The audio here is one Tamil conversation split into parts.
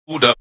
Uda.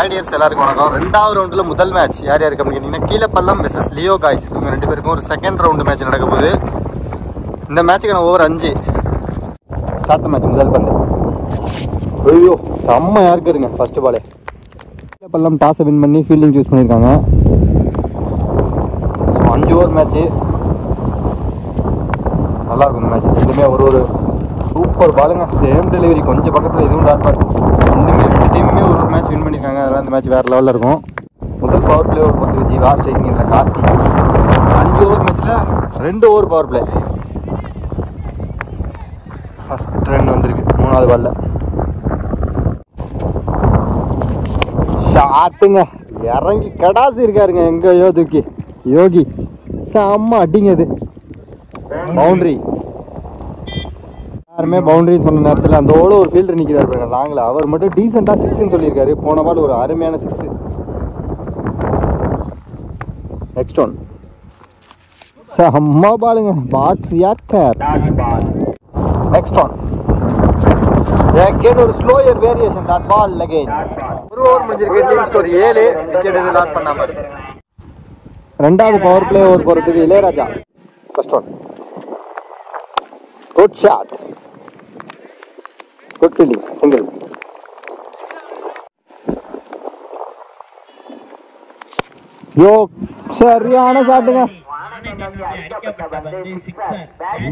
ஹைடியர்ஸ் எல்லாருக்கும் வணக்கம். ரெண்டாவது ரவுண்டில் முதல் மேட்ச் யார் யாருக்கு அப்படின்னு கேட்டிங்கன்னா கீழப்பள்ளம் வெர்சஸ் லியோ காய்ஸ். இவங்க ரெண்டு பேருக்கும் ஒரு செகண்ட் ரவுண்டு மேட்ச் நடக்க போகுது. இந்த மேட்சுக்கான ஓவர் 5. Start match. முதல் பந்து. ஐயோ செம்ம யாருக்கு இருங்க ஃபர்ஸ்ட் பாலே. கீழப்பள்ளம் டாஸை வின் பண்ணி ஃபீல்டிங் சூஸ் பண்ணியிருக்காங்க. So 5 over match. நல்லாயிருக்கும் இந்த மேட்ச். ரெண்டுமே ஒரு சூப்பர் பாலுங்க. Same delivery. கொஞ்சம் பக்கத்தில் எதுவும் டாட் பாட். ரெண்டு டீமுமே ஒரு மேட்ச் வின் பண்ணியிருக்காங்க. அதெல்லாம் இந்த மேட்ச் வேறு லெவலில் இருக்கும். முதல் பவர் பிளே ஓவர் பொறுத்து ஜீவா, ஸ்ட்ரைக்கிங்கில் கார்த்தி. 5 ஓவர் மேட்ச்சில் 2 over power play. First run வந்திருக்கு 3வது பாலில். ஷாட்டுங்க. இறங்கி கடாசி இருக்காருங்க எங்கேயோ தூக்கி யோகி. செம்ம அடிங்க. அது பவுண்ட்ரி. யாருமே பவுண்டரின்னு சொன்ன நேரத்தில் அந்த ஒரு ஃபீல்டர் நிற்கிறார் பாருங்க லாங்கில். அவர் மட்டும் டீசெண்டாக 6ன்னு சொல்லியிருக்காரு. போன பால் ஒரு அருமையான 6. நெக்ஸ்ட் ஒன் செம்ம பாலுங்க. Box yorker. Next one again ஒரு slower variation. Dot ball again. ஒரு ஓவர் முடிஞ்சிருக்கு. Team score 7. விக்கெட் இது லாஸ் பண்ணாம. ரெண்டாவது பவர் பிளே ஓவர் போகிறதுக்கு Ilaiyaraaja. First one. Good shot. Good fielding. Single. Yo சரியான ஷாட்டுங்க.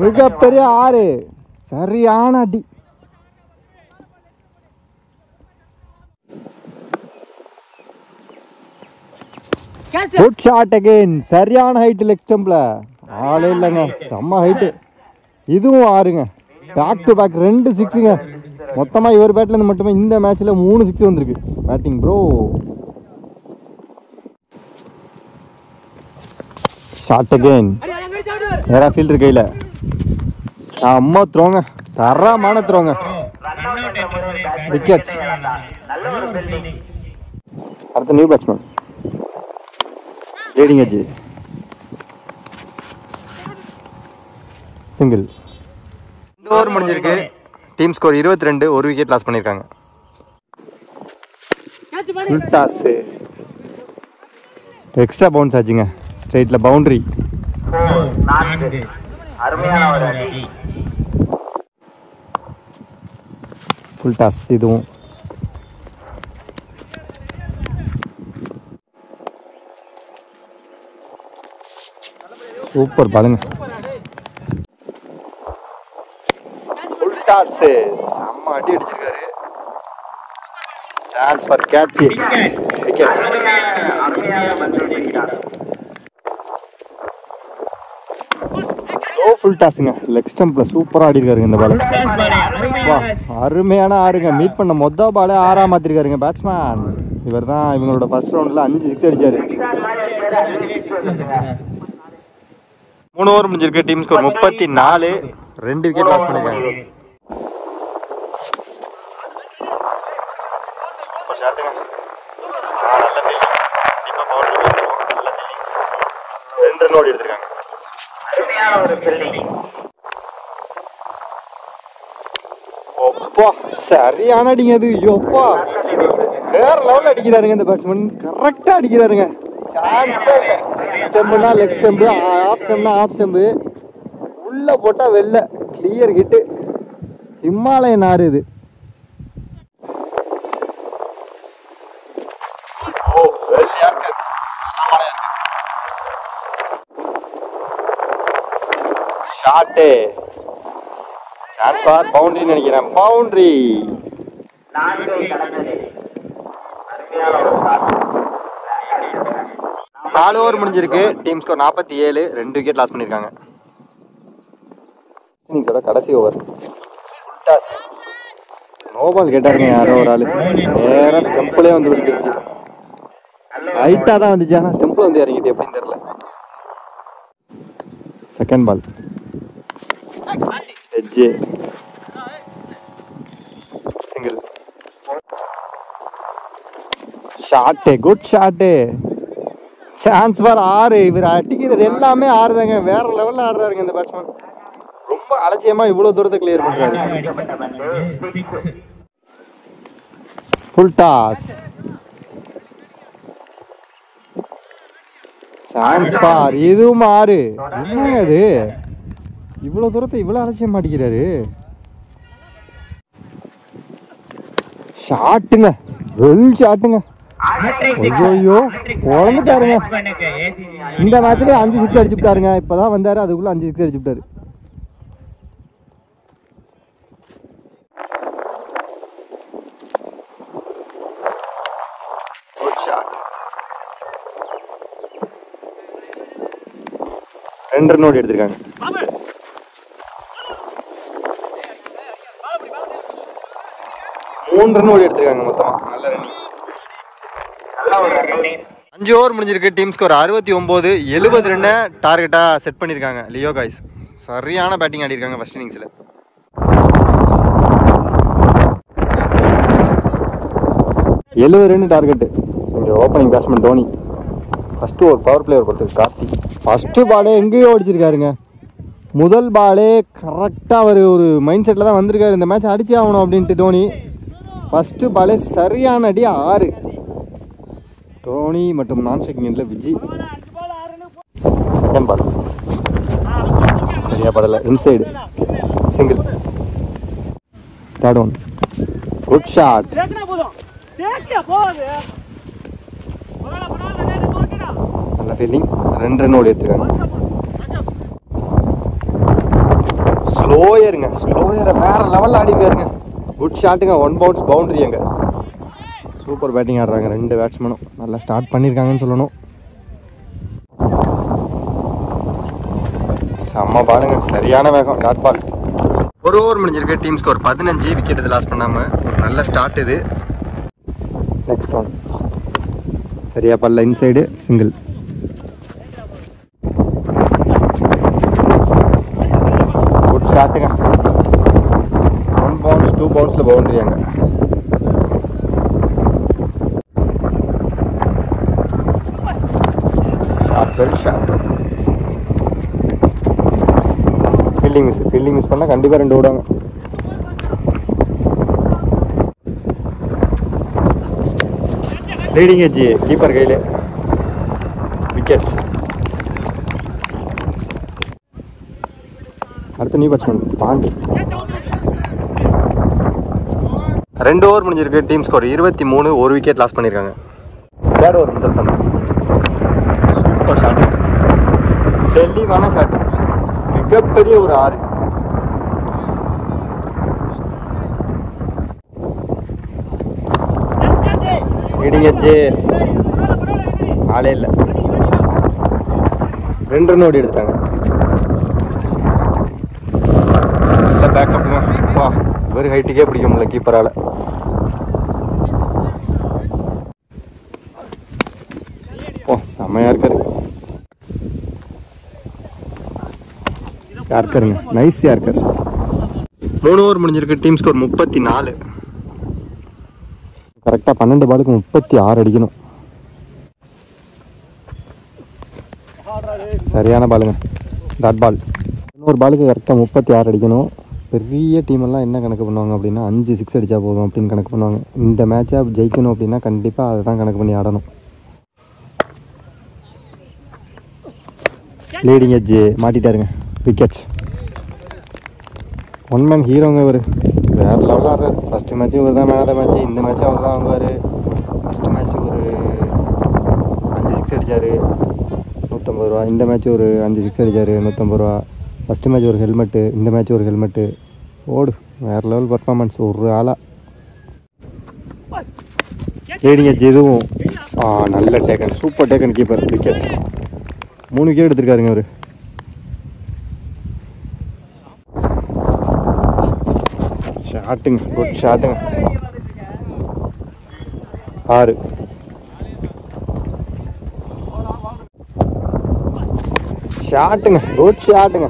மிகப்பெரிய 6. சரியான அடி. Good shot again. சரியான ஹைட். லெக் ஸ்டம்பில் ஆளே இல்லைங்க. செம்ம ஹைட்டு. இதுவும் 6ங்க. பேக் டு பேக் 2 6ங்க. மொத்தமாக இவர் பேட்லேருந்து மட்டுமே இந்த மேட்ச்சில் 3 6 வந்திருக்கு. Batting bro. Shot again. வேற ஃபீல்டர் கையில். செம்ம த்ரோங்க. தரமான த்ரோங்க. விக்கெட். அடுத்த new batsman leading edge. Single. 2 over முடிஞ்சிருக்கு. Team score 22. ஒரு விக்கெட் லாஸ் பண்ணியிருக்காங்க. Full toss. எக்ஸ்ட்ரா பவுன்ஸ் ஆச்சுங்க. ஸ்ட்ரைட்டில் பவுண்ட்ரி. ஃபுல் டாஸ் இதுவும். சூப்பர் பாருங்க. ஃபுல் டாஸ் செம்ம அடி அடிச்சிருக்காரு. Chance for catch. Wicket. Full டாஸுங்க. லெக் ஸ்டம்பில் சூப்பராக ஆடி இருக்காருங்க இந்த பால். வா அருமையான ஆறுங்க. மீட் பண்ண மொதல் பாலே 6ஆக மாற்றிருக்காருங்க பேட்ஸ்மேன். இவர் தான் இவங்களோட ஃபர்ஸ்ட் ரவுண்டில் 5 6 அடிச்சாரு. 3 ஓவர் முடிஞ்சிருக்கு. Team score 34. 2 விக்கெட் லாஸ் பண்ணிருக்காங்க. நல்ல ஃபீல்டிங். கண்டிப்பாக பவுண்டரி போயிருக்கும். நல்ல ஃபீல்டிங். 2 ரன் ஓடி எடுத்திருக்காங்க. சரியான அடிங்க அது. ஐயோப்பா வேற லெவலில் அடிக்கிறாருங்க இந்த பேட்ஸ்மேன். கரெக்டாக அடிக்கிறாருங்க. சான்ஸே இல்லை. லெக் ஸ்டம்புனா லெக் ஸ்டம்பு, ஆஃப் ஸ்டம்னா ஆஃப் ஸ்டம்பு. உள்ளே போட்டால் வெளில கிளியர் ஹிட்டு. ஹிமாலயன் ஆறு இது. ஷாட்டு. சான்ஸ் ஃபார் பவுண்டரி நினைக்கிறேன். பவுண்டரி. 4 ஓவர் முடிஞ்சிருக்கு. Team score 47. 2 விக்கெட் லாஸ் பண்ணியிருக்காங்க. இன்னிங்ஸோட கடைசி ஓவர். நோ பால் கேட்டாருங்க யாரோ ஒரு ஆள். நேராக ஸ்டெம்பிளே வந்து விழுந்துருச்சு. ஹைட்டாக தான் வந்துச்சு, ஆனால் ஸ்டெம்பிள் வந்து இறங்கிட்டு எப்படின்னு தெரியல. Second ball. Edge. Single. Shot. Good shot. Chance for 6. இவர் அடிக்கிறது எல்லாமே 6 தாங்க. வேற லெவலில் ஆடுறாருங்க இந்த பேட்ஸ்மேன். ரொம்ப அலட்சியமா இவ்வளவு தூரத்தை கிளியர் பண்றாரு. Full toss. Chance for. இதுவும் 6. என்னங்க அது, இவ்வளவு தூரத்தை இவ்வளவு அலட்சியம் மாட்டிக்கிறாரு. ஷாட்டுங்க. வெல் ஷாட்டுங்க. ஐயோ குழந்துட்டாருங்க. இந்த மேட்ச்ல 5 6 அடிச்சுட்டாருங்க. இப்பதான் வந்தாரு, அதுக்குள்ள 5 6 அடிச்சுட்டாரு. ரெண்டு ரன் ஓடி எடுத்திருக்காங்க. மூணு ரன் ஓடி எடுத்திருக்காங்க மொத்தமா. நல்ல ரன்னிங். 5 ஓவர் முடிஞ்சிருக்கு. Team score 69. 70 ரன்னை டார்கெட்டா செட் பண்ணிருக்காங்க லியோ காய்ஸ். சரியான பேட்டிங் ஆடி இருக்காங்க ஃபர்ஸ்ட் இன்னிங்ஸ்ல. Run target. இங்க opening batsman Dhoni. First over power player பொறுத்து கார்த்தி. ஃபர்ஸ்ட் பாலே எங்கேயோ அடிச்சிருக்காருங்க. முதல் பாலே கரெக்டாக அவர் ஒரு மைண்ட் செட்டில் தான் வந்திருக்காரு. இந்த மேட்ச் அடிச்சே ஆகணும் அப்படின்ட்டு டோனி. ஃபர்ஸ்ட் பாலே சரியான அடி 6. டோனி மற்றும் நான் செகண்டில் விஜி. செகண்ட் பால் சரியா படலை. Inside single. Third one. Good shot. நல்ல ஃபீல்டிங். 2 ரன் ஓடி எடுத்துருக்காங்க. ஸ்லோயருங்க. ஸ்லோயரை வேற லெவலில் ஆடிக்காருங்க. குட் ஷாட்டுங்க. 1 பவுன்ஸ் பவுண்டரி. அங்கே சூப்பர் பேட்டிங் ஆடுறாங்க ரெண்டு பேட்ஸ்மேனும். நல்லா ஸ்டார்ட் பண்ணியிருக்காங்கன்னு சொல்லணும். செம்ம பாலுங்க. சரியான வேகம். Dot ball. ஒரு ஓவர் முடிஞ்சிருக்கு. Team score 15. விக்கெட் இது லாஸ் பண்ணாமல் ஒரு நல்ல ஸ்டார்ட் இது. நெக்ஸ்ட் ஒன் சரியா பல்ல. Inside single. குட் ஷாட்டுங்க. 1 பவுன்ஸ் 2 பவுன்ஸில் பவுண்டரி. அங்கே shot. Well shot. Fielding miss. Fielding miss பண்ணால் கண்டிப்பாக 2 ஓடுவாங்க. லீடிங் எட்ஜ் கீப்பர் கையில். விக்கெட். அடுத்த நியூ பேட்ஸ்மேன் பாண்டி. 2 ஓவர் முடிஞ்சிருக்கு. Team score 23. 1 விக்கெட் லாஸ் பண்ணியிருக்காங்க. 3rd ஓவர் முதல் பந்து. சூப்பர் ஷாட், தெளிவான ஷாட், மிகப்பெரிய ஒரு 6. லீடிங் எட்ஜ், ஆளே இல்லை. 2 ரன் ஓடி எடுத்துட்டாங்க. நல்ல பேக்கப்புங்க. வா, வெறும் ஹைட்டுக்கே பிடிக்க முடியல கீப்பரால். ஓ, செம்மையாக இருக்காரு. யாருக்காருங்க, நைஸ் யாருக்காரு. 3 ஓவர் முடிஞ்சிருக்கு. Team score 34. கரெக்டாக 12 பாலுக்கு 36 அடிக்கணும். சரியான பாலுங்க, டாட் பால். 11 பாலுக்கு கரெக்டாக 36 அடிக்கணும். பெரிய டீமெல்லாம் என்ன கணக்கு பண்ணுவாங்க அப்படின்னா 5 6 அடித்தா போதும் அப்படின்னு கணக்கு பண்ணுவாங்க. இந்த மேட்சை ஜெயிக்கணும் அப்படின்னா கண்டிப்பாக அதை தான் கணக்கு பண்ணி ஆடணும். லீடிங் எட்ஜ் மாட்டிட்டாருங்க. விக்கெட். 1 மேன் ஹீரோங்க இவர். வேறு லெவலில் ஆடுறாரு. ஃபஸ்ட்டு மேட்ச்சு இவர் தான் மேன் ஆஃப் த மேட்ச்சு. இந்த மேட்ச்சு அவர் தான் வாங்குவார். ஃபஸ்ட்டு மேட்ச்சு ஒரு 5 6 அடித்தார், 150 ரூபா. இந்த மேட்ச்சு ஒரு 5 6 அடித்தார், 150 ரூபா. ஃபஸ்ட்டு மேட்ச் ஒரு ஹெல்மெட்டு, இந்த மேட்ச் ஒரு ஹெல்மெட்டு. ஓடு, வேறு லெவல் பர்ஃபார்மன்ஸ் ஒரு ஆளாக. லீடிங் எட்ஜ் இதுவும் நல்ல taken, super taken keeper. Wicket. 3 wicket எடுத்திருக்காருங்க அவர். ஷாட்டுங்க, குட் ஷாட்டுங்க. 6. ஷாட்டுங்க, குட் ஷாட்டுங்க.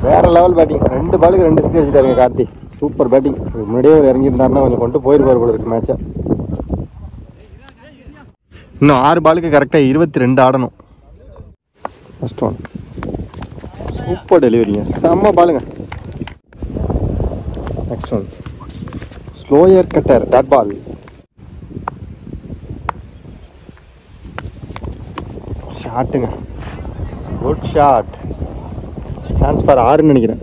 வேற லெவல் பேட்டிங். 2 பாலுக்கு 2 6 அடிச்சிட்டாருங்க கார்த்தி. Super batting. முன்னாடியே அவர் இறங்கியிருந்தாருன்னா கொஞ்சம் கொண்டு போயிருப்பார் போல இருக்கு மேட்சை. இன்னும் 6 பாலுக்கு கரெக்டாக 22 ஆடணும். ஃபர்ஸ்ட் ஒன் சூப்பர் டெலிவரிங்க, செம்ம பாலுங்க. Next one slower cutter, dot ball. ஷாட்டுங்க, குட் ஷாட். சான்ஸ் ஃபார் 6ன்னு நினைக்கிறேன்.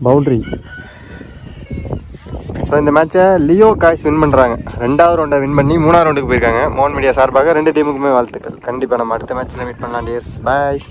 பவுண்டரி. ஸோ இந்த மேட்சை லியோ காய்ஸ் வின் பண்ணுறாங்க. 2வது ரவுண்டை வின் பண்ணி 3வது ரவுண்டுக்கு போயிருக்காங்க. மோகன் மீடியா சார்பாக 2 டீமுக்குமே வாழ்த்துக்கள். கண்டிப்பாக நம்ம அடுத்த மேட்ச்சில் மீட் பண்ணலாம் டியர்ஸ். பாய்.